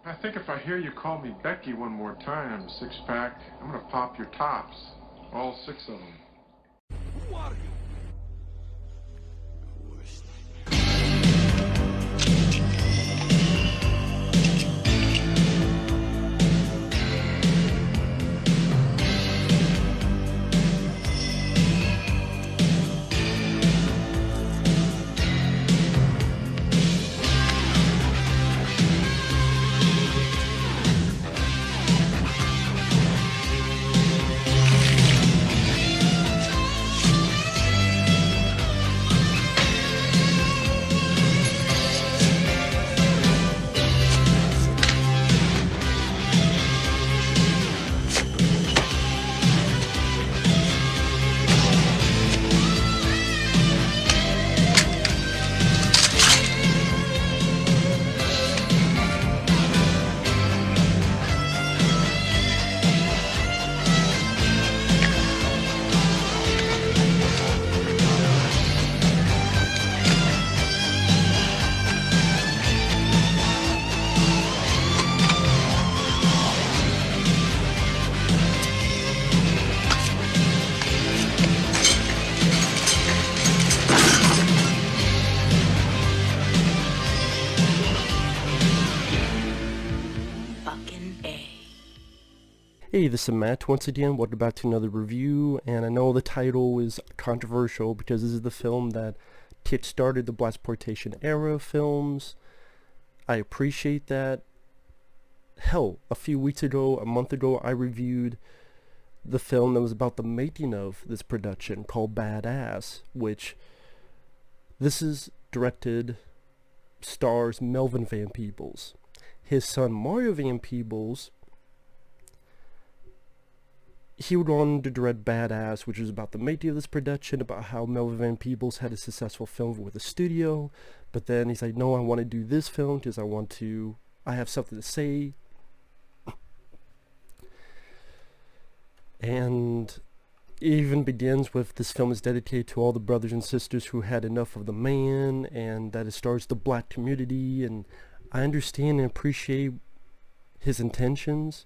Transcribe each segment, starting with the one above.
I think if I hear you call me Becky one more time, Six-Pack, I'm gonna pop your tops. All 6 of them. Who are you? Hey, this is Matt once again. Welcome back to another review, and I know the title is controversial because this is the film that kick-started the blaxploitation era of films. I appreciate that. Hell, a few weeks ago, a month ago, I reviewed the film that was about the making of this production called Baadasssss, which this is directed, stars Melvin Van Peebles. His son Mario Van Peebles, he would go on to direct Baadasssss, which was about the making of this production, about how Melvin Van Peebles had a successful film with a studio, but then he's like, no, I want to do this film because I have something to say. And it even begins with this film is dedicated to all the brothers and sisters who had enough of the man, and that it stars the black community, and I understand and appreciate his intentions.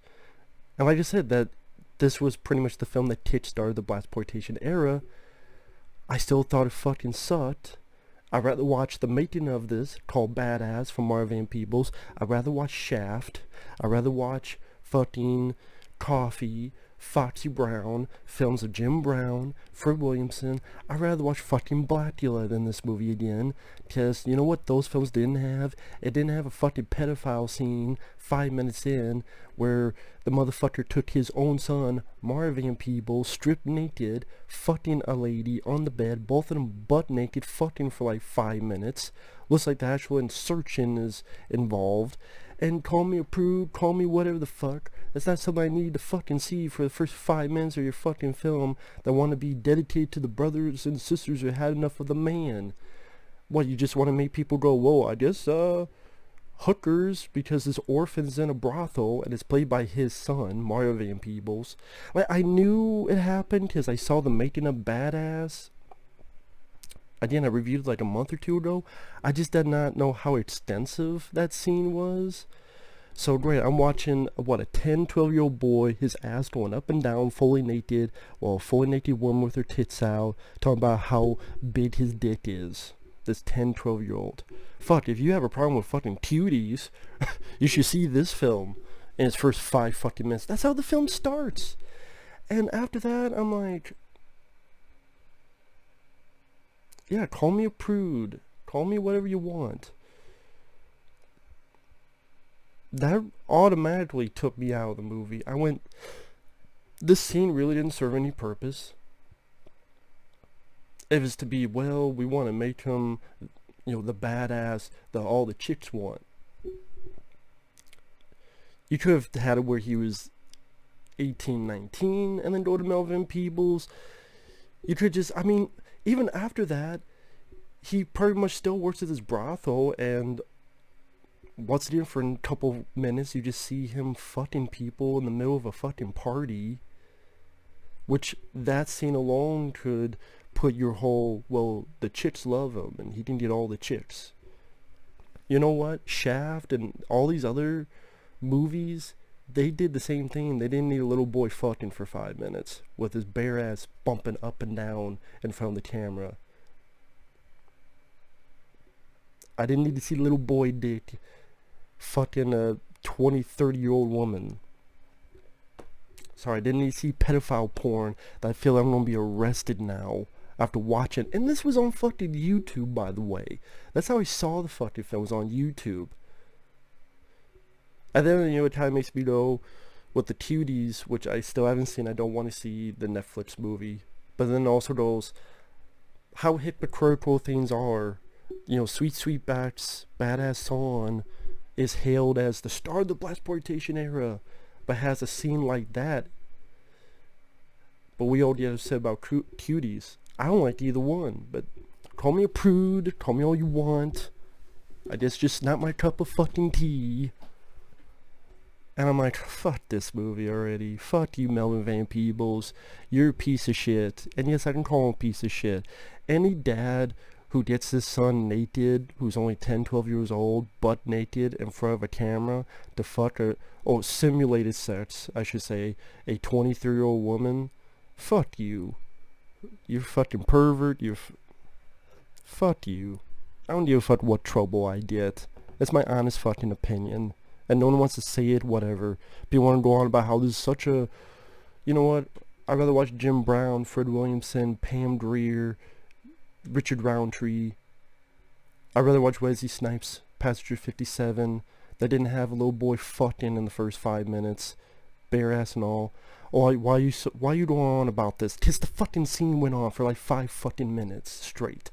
And like I said, that this was pretty much the film that kick-started the blaxploitation era. I still thought it fucking sucked. I'd rather watch the making of this, called Baadasssss, from Mario Van Peebles. I'd rather watch Shaft. I'd rather watch fucking Coffee, Foxy Brown, films of Jim Brown, Fred Williamson. I'd rather watch fucking Blackula than this movie again. Because, you know what those films didn't have? It didn't have a fucking pedophile scene 5 minutes in where the motherfucker took his own son, Mario Van Peebles, stripped naked, fucking a lady on the bed, both of them butt naked, fucking for like 5 minutes. Looks like the actual insertion is involved. And call me a prude, call me whatever the fuck. That's not something I need to fucking see for the first 5 minutes of your fucking film that want to be dedicated to the brothers and sisters who had enough of the man. What, you just want to make people go, whoa, I guess, hookers, because this orphan's in a brothel and it's played by his son, Mario Van Peebles. Like, I knew it happened because I saw the making of Baadasssss. Again, I reviewed it like a month or two ago. I just did not know how extensive that scene was. So great, I'm watching, what, a 10, 12-year-old boy, his ass going up and down, fully naked, while a fully naked woman with her tits out, talking about how big his dick is. This 10, 12-year-old. Fuck, if you have a problem with fucking cuties, you should see this film in its first 5 fucking minutes. That's how the film starts. And after that, I'm like, yeah, call me a prude. Call me whatever you want. That automatically took me out of the movie. I went, this scene really didn't serve any purpose. It was to be, well, we want to make him, you know, the badass that all the chicks want. You could have had it where he was 18, 19, and then go to Melvin Peebles. You could just, I mean, even after that, he pretty much still works at his brothel, and once again, for a couple minutes, you just see him fucking people in the middle of a fucking party. Which, that scene alone could put your whole, well, the chicks love him, and he can get all the chicks. You know what? Shaft and all these other movies, they did the same thing. They didn't need a little boy fucking for 5 minutes with his bare ass bumping up and down in front of the camera. I didn't need to see little boy dick fucking a 20, 30-year-old woman. Sorry, I didn't need to see pedophile porn that I feel I'm gonna be arrested now after watching. And this was on fucking YouTube, by the way. That's how I saw the fucking film, was on YouTube. And then, you know, it kind of makes me go with the cuties, which I still haven't seen. I don't want to see the Netflix movie. But then also goes how hypocritical things are. You know, Sweetback's badass song is hailed as the star of the blaxploitation era, but has a scene like that. But we already said about cuties. I don't like either one, but call me a prude, call me all you want. It's just not my cup of fucking tea. And I'm like, fuck this movie already. Fuck you, Melvin Van Peebles. You're a piece of shit. And yes, I can call him a piece of shit. Any dad who gets his son naked, who's only 10, 12 years old, butt naked in front of a camera to fuck simulated sex, I should say, a 23-year-old woman, fuck you. You're fucking pervert. Fuck you. I don't give a fuck what trouble I get. That's my honest fucking opinion. And no one wants to say it, whatever. People want to go on about how this is such a... You know what? I'd rather watch Jim Brown, Fred Williamson, Pam Grier, Richard Roundtree. I'd rather watch Wesley Snipes, Passenger 57, that didn't have a little boy fucking in the first 5 minutes. Bare ass and all. Oh, why you going on about this? 'Cause the fucking scene went on for like 5 fucking minutes straight.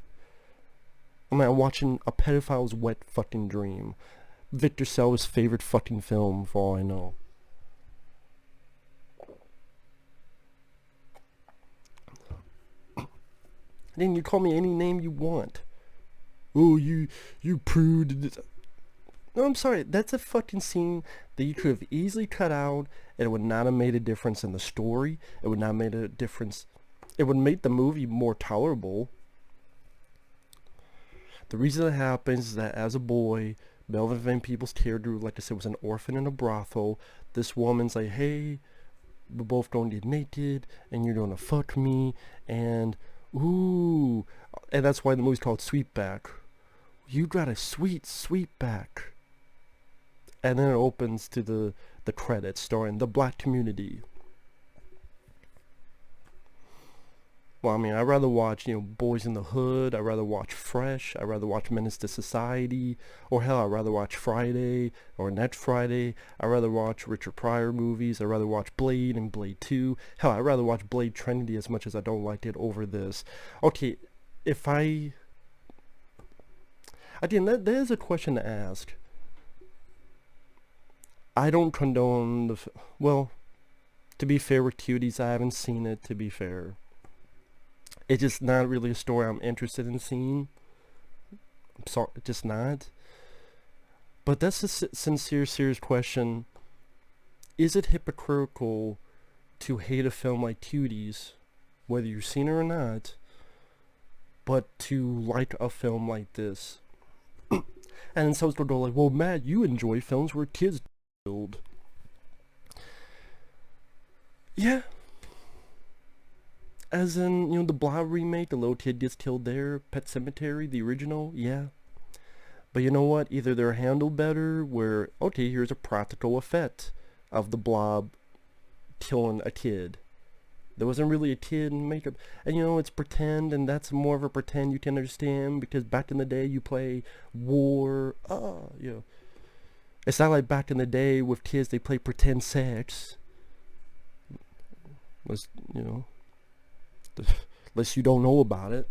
I'm like watching a pedophile's wet fucking dream. Victor Selva's favorite fucking film, for all I know. Then you call me any name you want. Oh, you prude. No, I'm sorry. That's a fucking scene that you could have easily cut out, and it would not have made a difference in the story. It would not have made a difference. It would make the movie more tolerable. The reason that happens is that as a boy, Melvin Van Peebles' character, like I said, was an orphan in a brothel. This woman's like, hey, we're both going to get naked, and you're going to fuck me, and ooh. And that's why the movie's called Sweetback. You got a sweetback. And then it opens to the credits starring the black community. Well, I mean, I'd rather watch, you know, Boys in the Hood. I'd rather watch Fresh. I'd rather watch Menace to Society. Or hell, I'd rather watch Friday or Next Friday. I'd rather watch Richard Pryor movies. I'd rather watch Blade and Blade 2. Hell, I'd rather watch Blade Trinity as much as I don't like it over this. Okay, again, that is a question to ask. I don't condone well, to be fair with Cuties, I haven't seen it, to be fair. It's just not really a story I'm interested in seeing. I'm sorry, just not. But that's a sincere, serious question. Is it hypocritical to hate a film like Cuties, whether you've seen it or not, but to like a film like this? And then someone's gonna go like, well, Matt, you enjoy films where kids killed. Yeah. As in, you know, the Blob remake, the little kid gets killed there. Pet Sematary, the original, yeah. But you know what? Either they're handled better, where, okay, here's a practical effect of the Blob killing a kid. There wasn't really a kid in makeup. And you know, it's pretend, and that's more of a pretend you can understand, because back in the day you play war, you know. It's not like back in the day with kids, they play pretend sex. Was, you know, unless you don't know about it.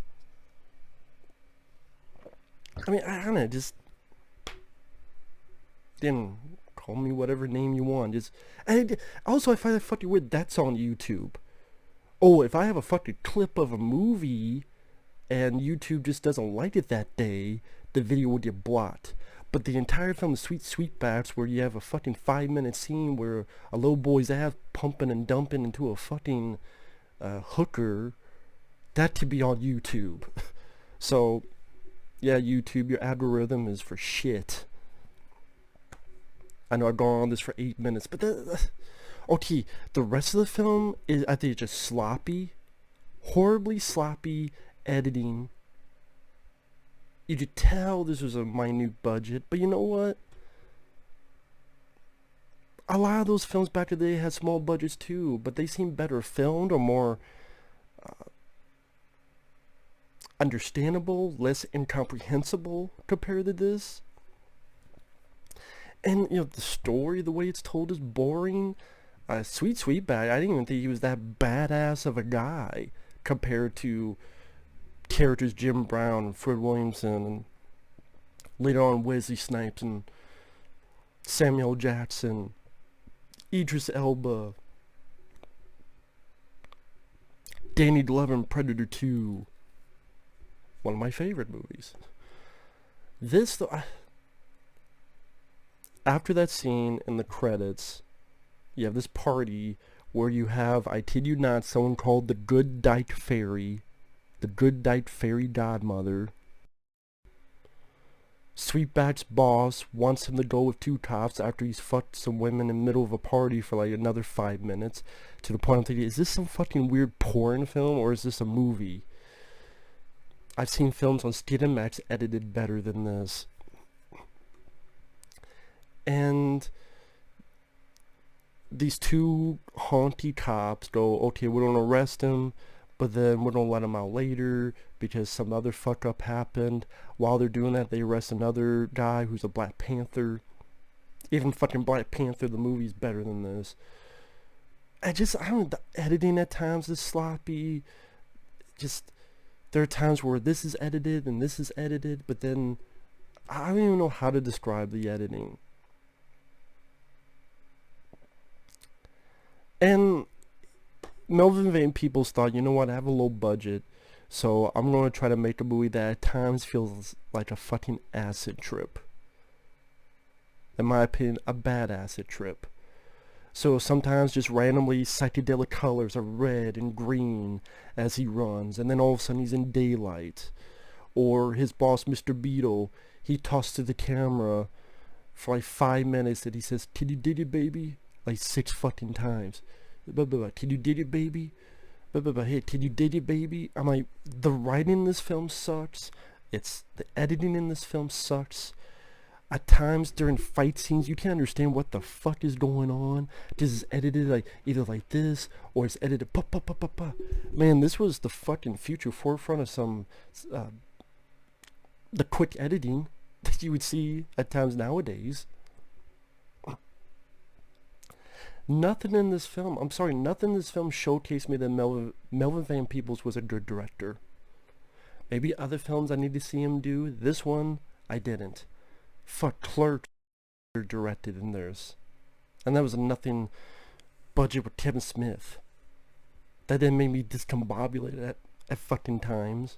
I mean, I don't know, just then call me whatever name you want. Just, and also I find that fucking weird that's on YouTube. Oh, if I have a fucking clip of a movie and YouTube just doesn't like it that day, the video would get blocked. But the entire film, the Sweetbacks, where you have a fucking 5-minute scene where a little boy's ass pumping and dumping into a fucking hooker, that could be on YouTube. So, yeah, YouTube, your algorithm is for shit. I know I've gone on this for 8 minutes, but okay, the rest of the film is, I think, just sloppy, horribly sloppy editing. You could tell this was a minute budget, but you know what? A lot of those films back in the day had small budgets too, but they seem better filmed or more understandable, less incomprehensible compared to this. And you know, the story, the way it's told, is boring. Sweetback, I didn't even think he was that badass of a guy compared to characters Jim Brown and Fred Williamson and later on Wesley Snipes and Samuel Jackson, Idris Elba, Danny Glover in Predator 2, one of my favorite movies. This, though, after that scene in the credits, you have this party where you have, I kid you not, someone called the Good Dyke Fairy, the Good Dyke Fairy Godmother. Sweetback's boss wants him to go with two tops after he's fucked some women in the middle of a party for like another 5 minutes, to the point I'm thinking, is this some fucking weird porn film or is this a movie? I've seen films on Cinemax edited better than this. And these two haunty cops go, okay, we're gonna arrest him, but then we're gonna let him out later because some other fuck up happened. While they're doing that, they arrest another guy who's a Black Panther. Even fucking Black Panther, the movie's better than this. I don't, the editing at times is sloppy. Just, there are times where this is edited and this is edited, but then I don't even know how to describe the editing. And Melvin Van Peebles thought, you know what, I have a low budget, so I'm going to try to make a movie that at times feels like a fucking acid trip. In my opinion, a bad acid trip. So sometimes just randomly psychedelic colors are red and green as he runs, and then all of a sudden he's in daylight. Or his boss, Mr. Beetle, he talks to the camera for like 5 minutes and he says, "Can you dig it, baby?" Like 6 fucking times. Can you dig it, baby? Hey, can you dig it, baby? I'm like, the writing in this film sucks. The editing in this film sucks. At times during fight scenes, you can't understand what the fuck is going on. This is edited like either like this or it's edited pa pa pa pa pa. Man, this was the fucking future forefront of some the quick editing that you would see at times nowadays. Nothing in this film showcased me that Melvin Van Peebles was a good director. Maybe other films I need to see him do. This one, I didn't. Fuck, Clerks directed in theirs. And that was a nothing budget with Kevin Smith. That didn't make me discombobulated at fucking times.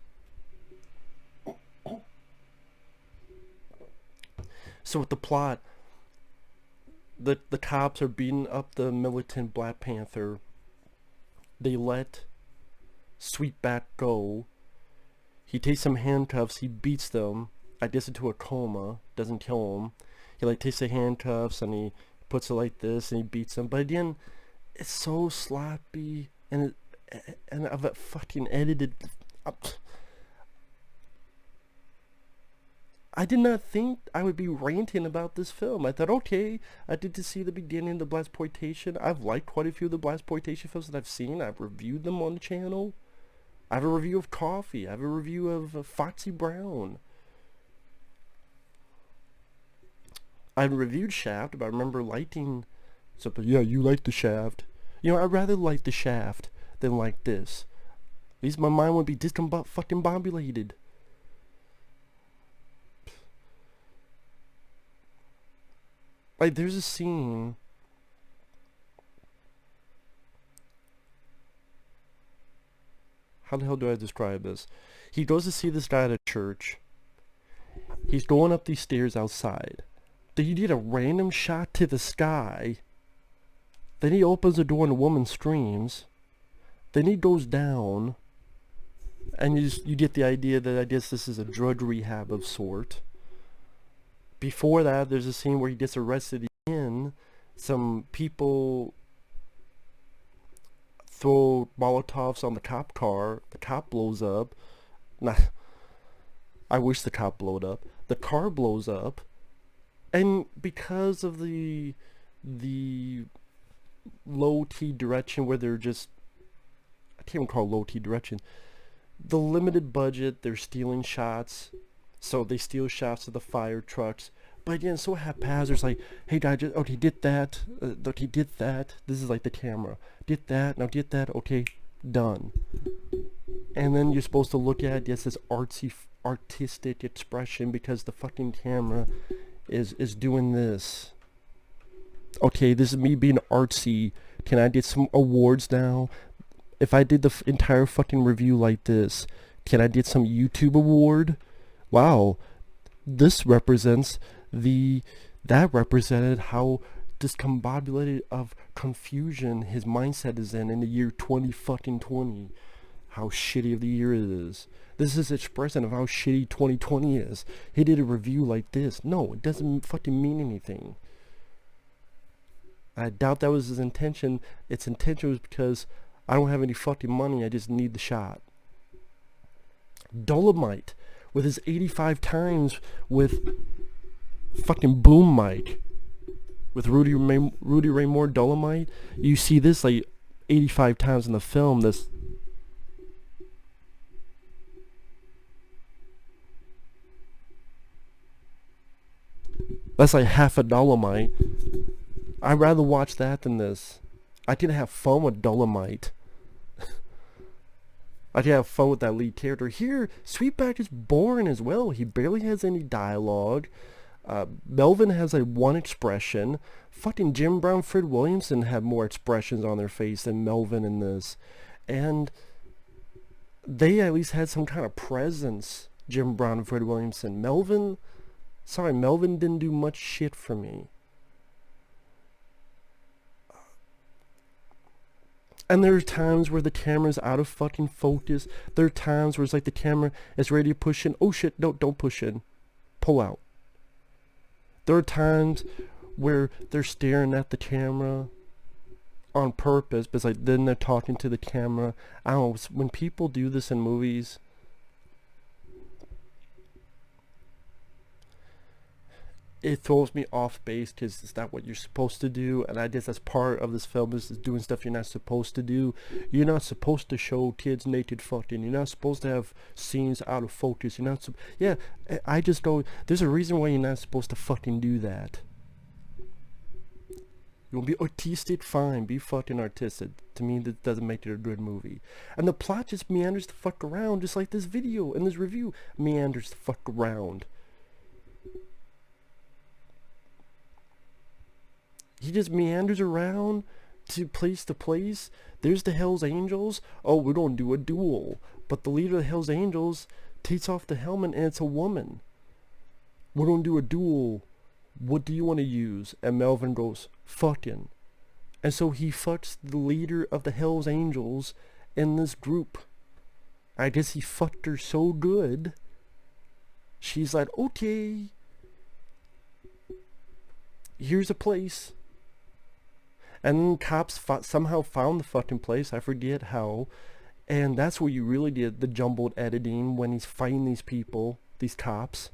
So with the plot, the cops are beating up the militant Black Panther. They let Sweetback go. He takes some handcuffs, he beats them, I guess into a coma, doesn't kill him. He like takes the handcuffs and he puts it like this and he beats them. But again, it's so sloppy and I've fucking edited. I did not think I would be ranting about this film. I thought, okay, I did to see the beginning of the blaxploitation. I've liked quite a few of the blaxploitation films that I've seen. I've reviewed them on the channel. I have a review of Coffee. I have a review of Foxy Brown. I reviewed Shaft, but I remember liking something. Yeah, you like The Shaft. You know, I'd rather like The Shaft than like this. At least my mind would be discombobulated. Like, there's a scene. How the hell do I describe this? He goes to see this guy at a church. He's going up these stairs outside. Then you get a random shot to the sky. Then he opens the door and the woman screams. Then he goes down. And you get the idea that I guess this is a drug rehab of sort. Before that, there's a scene where he gets arrested again some people throw Molotovs on the cop car. The cop blows up. Nah, I wish the cop blowed up. The car blows up, and because of the low T direction, where they're just, I can't even call it low T direction, the limited budget, they're stealing shots, so they steal shots of the fire trucks. But again, so haphazard. It's like, hey guy, just, okay, did that, okay, did that. This is like the camera. Did that, now did that, okay, done. And then you're supposed to look at, yes, this artsy, artistic expression because the fucking camera is doing this. Okay, this is me being artsy. Can I get some awards now? If I did the entire fucking review like this, can I get some YouTube award? Wow, this represents that represented how discombobulated of confusion his mindset is in the year 2020. How shitty of the year it is. This is expression of how shitty 2020 is. He did a review like this. No, it doesn't fucking mean anything. I doubt that was his intention. Its intention was because I don't have any fucking money, I just need the shot. Dolomite with his 85 times with fucking boom mic with Rudy Ray Moore Dolomite. You see this like 85 times in the film. That's like half a Dolomite. I'd rather watch that than this. I didn't have fun with Dolomite. I did have fun with that lead character. Here, Sweetback is boring as well. He barely has any dialogue. Melvin has a one expression. Fucking Jim Brown, Fred Williamson have more expressions on their face than Melvin in this. And they at least had some kind of presence, Jim Brown and Fred Williamson. Melvin didn't do much shit for me. And there are times where the camera's out of fucking focus. There are times where it's like the camera is ready to push in. Oh shit, no, don't push in. Pull out. There are times where they're staring at the camera on purpose, but it's like then they're talking to the camera. I don't know, when people do this in movies, it throws me off base because it's not what you're supposed to do. And I guess that's part of this film is doing stuff you're not supposed to do. You're not supposed to show kids naked fucking. You're not supposed to have scenes out of focus. You're not yeah, I just don't. There's a reason why you're not supposed to fucking do that. You want to be artistic? Fine, be fucking artistic. To me, that doesn't make it a good movie. And the plot just meanders the fuck around, just like this video and this review meanders the fuck around. He just meanders around to place. There's the Hells Angels. Oh, we're going to do a duel. But the leader of the Hells Angels takes off the helmet and it's a woman. We're going to do a duel. What do you want to use? And Melvin goes, fucking. And so he fucks the leader of the Hells Angels in this group. I guess he fucked her so good. She's like, okay. Here's a place. And then cops somehow found the fucking place. I forget how. And that's where you really get the jumbled editing when he's fighting these people, these cops.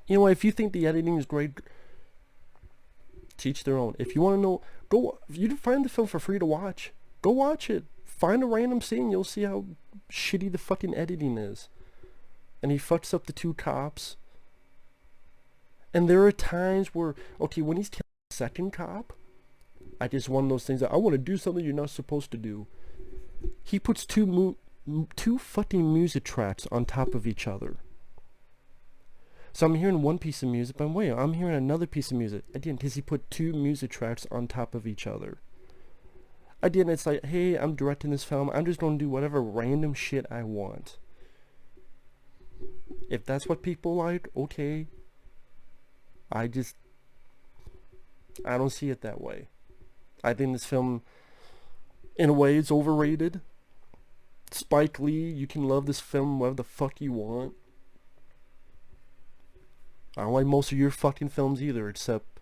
You know what? If you think the editing is great, teach their own. If you want to know, go. If you find the film for free to watch, go watch it. Find a random scene. You'll see how shitty the fucking editing is. And he fucks up the two cops. And there are times where, okay, when he's second cop, I just one of those things that I want to do something you're not supposed to do. He puts two fucking music tracks on top of each other. So I'm hearing one piece of music, but wait, I'm hearing another piece of music. Again, because he put two music tracks on top of each other. Again, it's like, hey, I'm directing this film. I'm just going to do whatever random shit I want. If that's what people like, okay. I don't see it that way. I think this film, in a way, is overrated. Spike Lee, you can love this film whatever the fuck you want. I don't like most of your fucking films either, except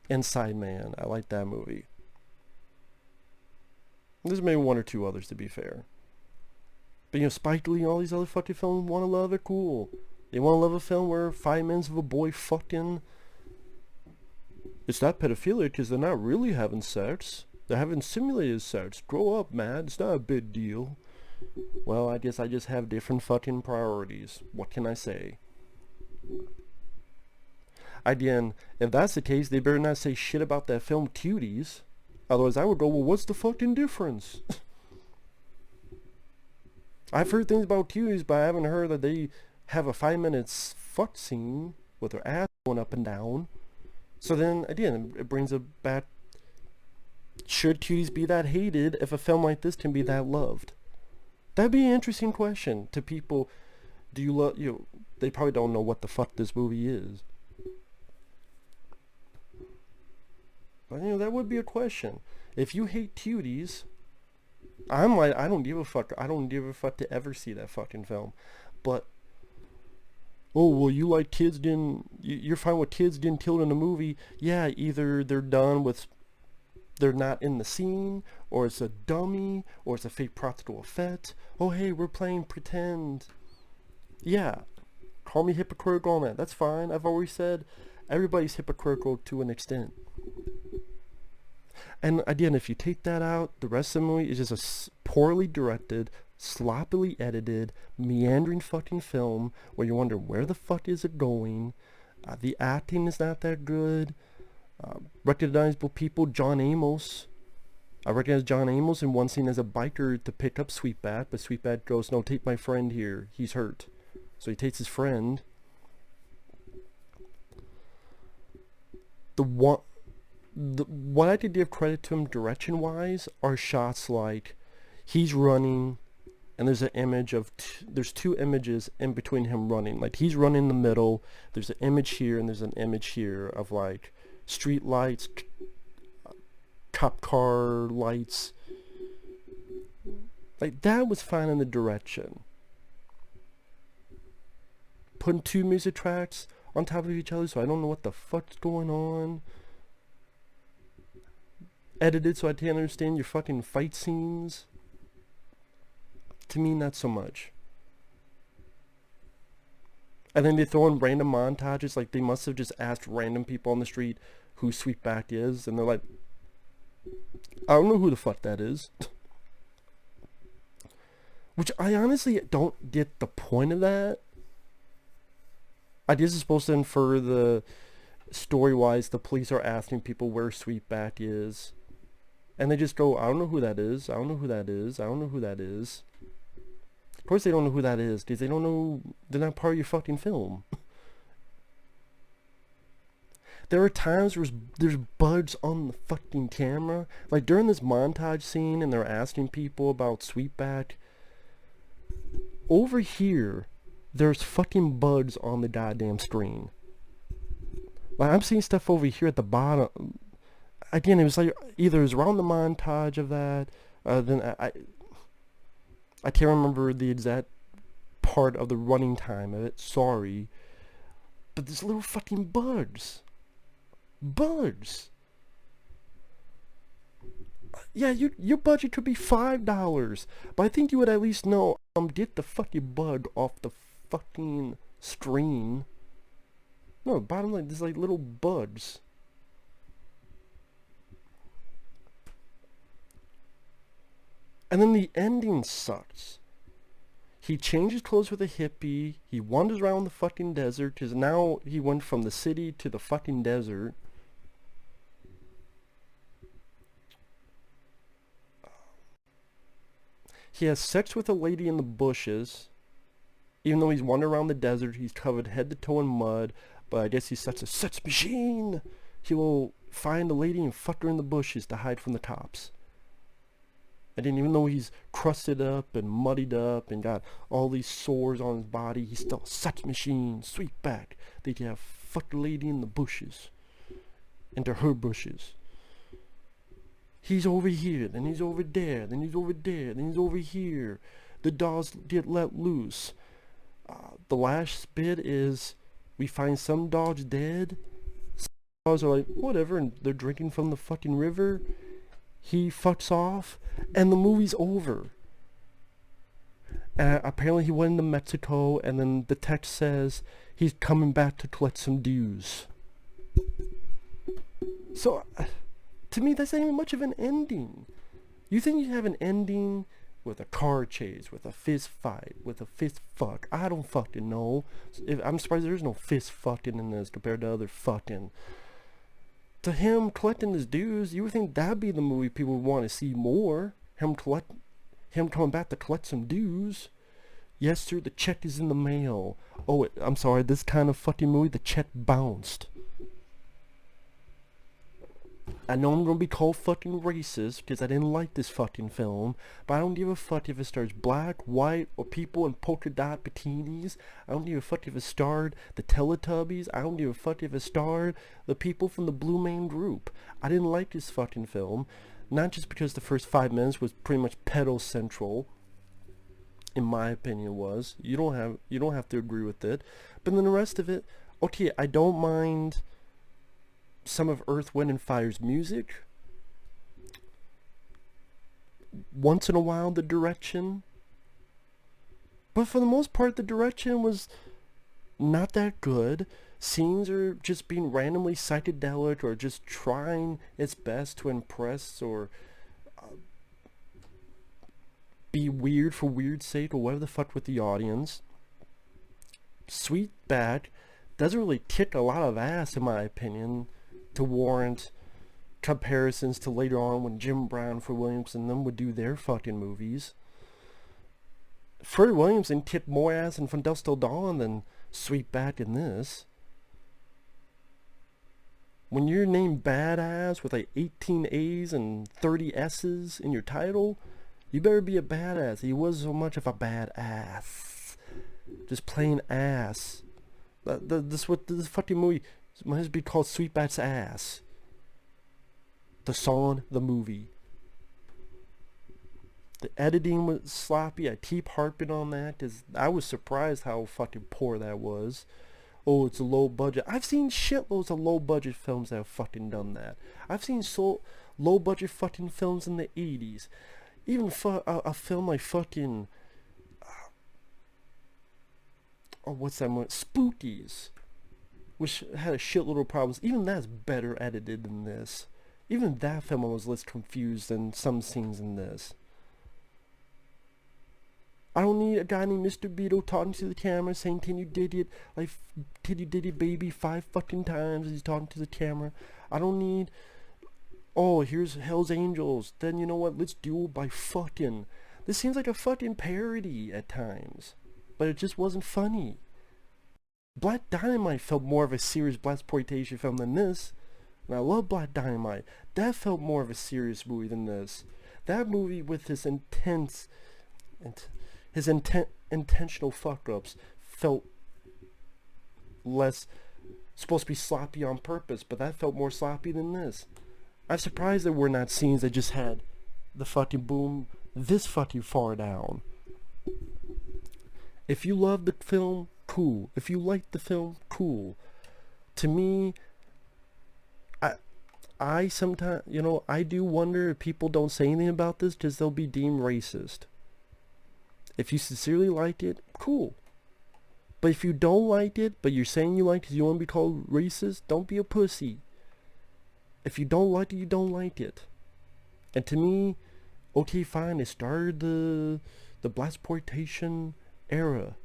Inside Man. I like that movie. There's maybe one or two others, to be fair. But you know, Spike Lee and all these other fucking films want to love it. Cool. They want to love a film where 5 minutes of a boy fucking... It's not pedophilia because they're not really having sex. They're having simulated sex. Grow up, man. It's not a big deal. Well, I guess I just have different fucking priorities. What can I say? Again, if that's the case, they better not say shit about that film Cuties. Otherwise I would go, well, what's the fucking difference? I've heard things about Cuties, but I haven't heard that they have a 5 minutes fuck scene with their ass going up and down. So then, again, it brings a back... Should Cuties be that hated if a film like this can be that loved? That'd be an interesting question to people. Do you love... You know, they probably don't know what the fuck this movie is. But, you know, that would be a question. If you hate Cuties... I'm like, I don't give a fuck. I don't give a fuck to ever see that fucking film. But... Oh, well, you like kids getting... You're fine with kids getting killed in a movie. Yeah, either they're done with... They're not in the scene, or it's a dummy, or it's a fake practical effect. Oh, hey, we're playing pretend. Yeah, call me hypocritical on that. That's fine. I've always said everybody's hypocritical to an extent. And again, if you take that out, the rest of the movie is just a poorly directed, sloppily edited, meandering fucking film where you wonder where the fuck is it going. The acting is not that good. Recognizable people, John Amos. I recognize John Amos in one scene as a biker to pick up Sweetback, but Sweetback goes, no, take my friend here. He's hurt. So he takes his friend. What I could give credit to him direction-wise are shots like he's running and there's an image of there's two images in between him running. Like he's running in the middle, there's an image here and there's an image here of like street lights, cop car lights. Like that was fine in the direction. Putting two music tracks on top of each other so I don't know what the fuck's going on. Edited so I can't understand your fucking fight scenes. To me, not so much. And then they throw in random montages, like they must have just asked random people on the street who Sweetback is, and they're like, I don't know who the fuck that is. Which I honestly don't get the point of that. I guess it's supposed to infer the story-wise the police are asking people where Sweetback is. And they just go, I don't know who that is, I don't know who that is, I don't know who that is. Of course they don't know who that is, because they don't know, they're not part of your fucking film. There are times where there's bugs on the fucking camera. Like during this montage scene and they're asking people about Sweetback. Over here, there's fucking bugs on the goddamn screen. Like I'm seeing stuff over here at the bottom. Again, it was like either it was around the montage of that, then I can't remember the exact part of the running time of it, sorry. But there's little fucking bugs. Bugs. Yeah, your budget could be $5, but I think you would at least know, get the fucking bug off the fucking screen. No, bottom line, there's like little bugs. And then the ending sucks. He changes clothes with a hippie. He wanders around the fucking desert. Because now he went from the city to the fucking desert. He has sex with a lady in the bushes. Even though he's wandering around the desert, he's covered head to toe in mud. But I guess he's such a sex machine. He will find a lady and fuck her in the bushes to hide from the cops. And then even though he's crusted up and muddied up and got all these sores on his body, he's still a sex machine, Sweetback. They can have fucked a lady in the bushes. Into her bushes. He's over here, then he's over there, then he's over there, then he's over here. The dogs get let loose. The last bit is we find some dogs dead. are like, whatever, and they're drinking from the fucking river. He fucks off, and the movie's over. Apparently he went into Mexico, and then the text says he's coming back to collect some dues. So, to me, that's not even much of an ending. You think you have an ending with a car chase, with a fist fight, with a fist fuck? I don't fucking know. I'm surprised there's no fist fucking in this compared to other fucking. To him collecting his dues, you would think that'd be the movie people would want to see more. Him coming back to collect some dues. Yes, sir, the check is in the mail. Oh, I'm sorry, this kind of fucking movie, the check bounced. I know I'm gonna be called fucking racist because I didn't like this fucking film, but I don't give a fuck if it stars black, white, or people in polka dot bikinis. I don't give a fuck if it starred the Teletubbies. I don't give a fuck if it starred the people from the Blue Man Group. I didn't like this fucking film, not just because the first 5 minutes was pretty much pedo central. In my opinion, was. You don't have to agree with it, but then the rest of it, okay, I don't mind some of Earth, Wind, and Fire's music. Once in a while, the direction. But for the most part, the direction was not that good. Scenes are just being randomly psychedelic or just trying its best to impress or be weird for weird's sake or whatever the fuck with the audience. Sweetback doesn't really kick a lot of ass, in my opinion, to warrant comparisons to later on when Jim Brown, Freddie Williams, and them would do their fucking movies. Freddie Williamson kicked more ass in From Dusk Till Dawn than Sweetback in this. When you're named Badass with like 18 A's and 30 S's in your title, you better be a badass. He was so much of a badass. Just plain ass. This fucking movie might be called Sweetback's Ass. The song, the movie. The editing was sloppy. I keep harping on that because I was surprised how fucking poor that was. Oh, it's a low budget. I've seen shitloads of low budget films that have fucking done that. I've seen so low budget fucking films in the 80s. Even a film like fucking what's that one? Spookies, which had a shitload of problems. Even that's better edited than this. Even that film was less confused than some scenes in this. I don't need a guy named Mr. Beetle talking to the camera saying, "Can you did it?" Like, "Can you did it, baby?" 5 fucking times he's talking to the camera. I don't need, oh, here's Hell's Angels. Then you know what? Let's duel by fucking. This seems like a fucking parody at times. But it just wasn't funny. Black Dynamite felt more of a serious blaxploitation film than this. And I love Black Dynamite. That felt more of a serious movie than this. That movie with his intentional fuck-ups felt less supposed to be sloppy on purpose, but that felt more sloppy than this. I'm surprised there were not scenes that just had the fucking boom this fucking far down. If you love the film, cool. If you like the film, cool. To me, I sometimes, I do wonder if people don't say anything about this because they'll be deemed racist. If you sincerely liked it, cool. But if you don't like it, but you're saying you like it because you want to be called racist, don't be a pussy. If you don't like it, you don't like it. And to me, okay, fine, it started the blaxploitation era.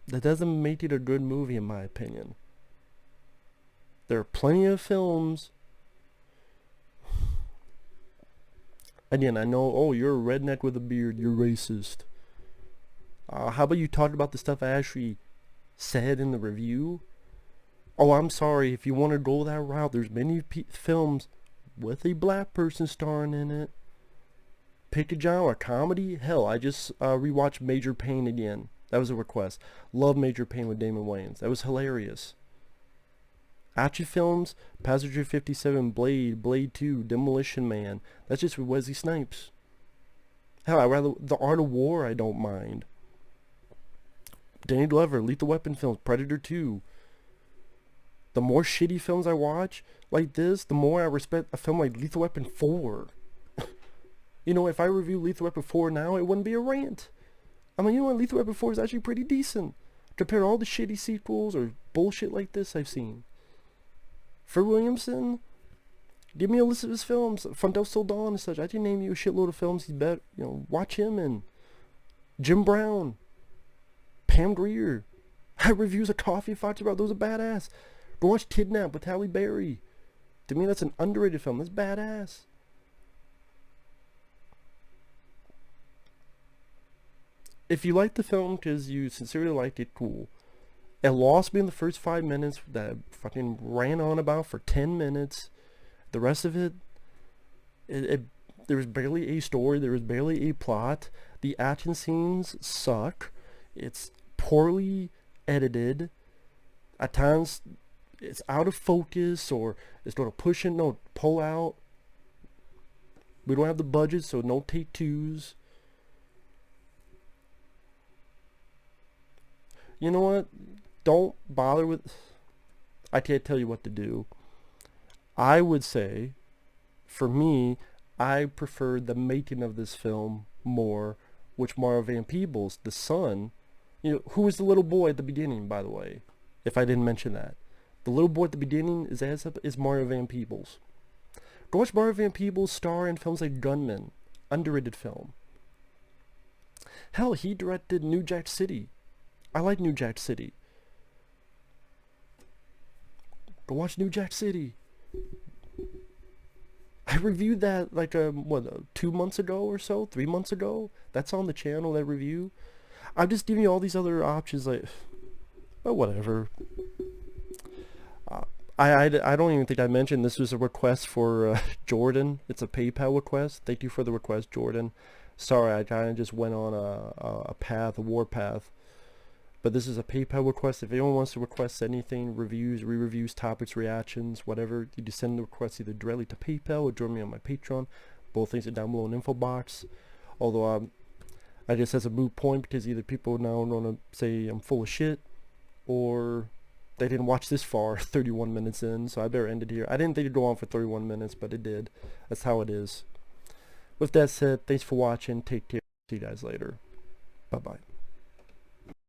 That doesn't make it a good movie, in my opinion. There are plenty of films. Again, I know, oh, you're a redneck with a beard, you're racist. How about you talk about the stuff I actually said in the review? Oh, I'm sorry, if you want to go that route, there's many films with a black person starring in it. Pick a genre, comedy? Hell, I just rewatched Major Payne again. That was a request. Love Major Payne with Damon Wayans. That was hilarious. Action films, Passenger 57, Blade 2, Demolition Man. That's just with Wesley Snipes. Hell, The Art of War, I don't mind. Danny Glover, Lethal Weapon films, Predator 2. The more shitty films I watch like this, the more I respect a film like Lethal Weapon 4. You know, if I review Lethal Weapon 4 now, it wouldn't be a rant. I mean, you know what, Lethal Weapon 4 is actually pretty decent compared to all the shitty sequels or bullshit like this I've seen. For Williamson, give me a list of his films, From Dusk Till Dawn and such. I can name you a shitload of films he's better, you know, watch him and Jim Brown, Pam Grier. I reviews of Coffee Fights about, those are badass. Go watch Kidnap with Halle Berry. To me, that's an underrated film. That's badass. If you like the film because you sincerely liked it, cool. It lost me in the first 5 minutes that I fucking ran on about for 10 minutes. The rest of it, there was barely a story. There was barely a plot. The action scenes suck. It's poorly edited. At times, it's out of focus, or it's going to push in, no, pull out. We don't have the budget, so no take twos. You know what? Don't bother with... I can't tell you what to do. I would say, for me, I prefer the making of this film more, which Mario Van Peebles, the son, you know, who was the little boy at the beginning, by the way, if I didn't mention that. The little boy at the beginning is Mario Van Peebles. Go watch Mario Van Peebles star in films like Gunman, underrated film. Hell, he directed New Jack City. I like New Jack City. Go watch New Jack City. I reviewed that like 2 months ago or so, 3 months ago. That's on the channel, that review. I'm just giving you all these other options, like, but whatever. I don't even think I mentioned this was a request for Jordan. It's a PayPal request. Thank you for the request, Jordan. Sorry, I kind of just went on a war path. But this is a PayPal request. If anyone wants to request anything, reviews, re-reviews, topics, reactions, whatever, you just send the request either directly to PayPal or join me on my Patreon. Both things are down below in the info box. Although I guess that's a moot point because either people now want to say I'm full of shit, or they didn't watch this far, 31 minutes in, so I better end it here. I didn't think it'd go on for 31 minutes, but it did. That's how it is. With that said, thanks for watching. Take care. See you guys later. Bye-bye.